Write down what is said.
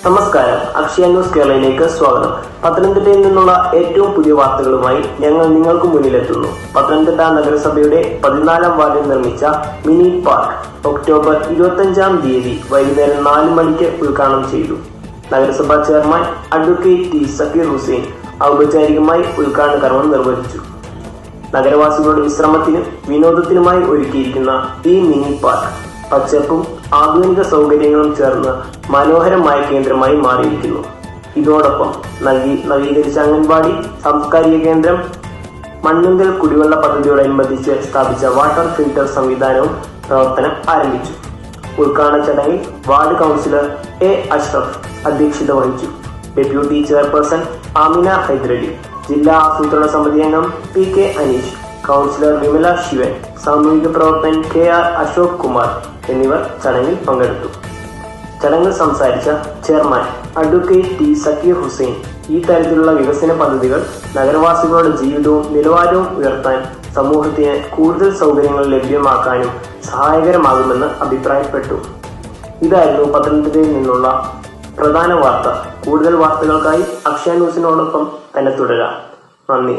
നമസ്കാരം, അക്ഷയ ന്യൂസ് കേരളയിലേക്ക് സ്വാഗതം. പത്തനംതിട്ടയിൽ നിന്നുള്ള ഏറ്റവും പുതിയ വാർത്തകളുമായി ഞങ്ങൾ നിങ്ങൾക്ക് മുന്നിലെത്തുന്നു. പത്തനംതിട്ട നഗരസഭയുടെ 14-ാം വാർഡിൽ നിർമ്മിച്ച മിനി പാർക്ക് ഒക്ടോബർ 25-ാം തീയതി വൈകുന്നേരം 4 മണിക്ക് ഉദ്ഘാടനം ചെയ്തു. നഗരസഭാ chairman advocate T Zakir Hussain ഔപചാരികമായി ഉദ്ഘാടന കർമ്മം നിർവഹിച്ചു. നഗരവാസികളുടെ വിശ്രമത്തിനും വിനോദത്തിനുമായി ഒരുക്കിയിരിക്കുന്ന ഈ മിനി പാർക്ക് പച്ചപ്പും ആധുനിക സൗകര്യങ്ങളും ചേർന്ന് മനോഹരമായ കേന്ദ്രമായി മാറിയിരിക്കുന്നു. ഇതോടൊപ്പം നവീകരിച്ച അംഗൻവാടി, സാംസ്കാരിക കേന്ദ്രം, മണ്ണുങ്കൽ കുടിവെള്ള പദ്ധതിയോടനുബന്ധിച്ച് സ്ഥാപിച്ച വാട്ടർ ഫിൽട്ടർ സംവിധാനവും പ്രവർത്തനം ആരംഭിച്ചു. ഉദ്ഘാടന ചടങ്ങിൽ വാർഡ് കൗൺസിലർ എ അഷ്റഫ് അധ്യക്ഷത വഹിച്ചു. ഡെപ്യൂട്ടി ചെയർപേഴ്സൺ ആമിന ഹൈദരലി, ജില്ലാ ആസൂത്രണ സമിതി അംഗം P K Aneesh, councillor Vimala Sivan, സാമൂഹിക പ്രവർത്തകൻ കെ ആർ അശോക് കുമാർ എന്നിവർ ചടങ്ങിൽ പങ്കെടുത്തു. ചടങ്ങിൽ സംസാരിച്ച chairman advocate T Zakir Hussain ഈ തരത്തിലുള്ള വികസന പദ്ധതികൾ നഗരവാസികളുടെ ജീവിതവും നിലവാരവും ഉയർത്താൻ സമൂഹത്തിന് കൂടുതൽ സൗകര്യങ്ങൾ ലഭ്യമാക്കാനും സഹായകരമാകുമെന്ന് അഭിപ്രായപ്പെട്ടു. ഇതായിരുന്നു പത്തനംതിട്ടയിൽ നിന്നുള്ള പ്രധാന വാർത്ത. കൂടുതൽ വാർത്തകൾക്കായി അക്ഷയ ന്യൂസിനോടൊപ്പം തന്നെ തുടരാം. നന്ദി.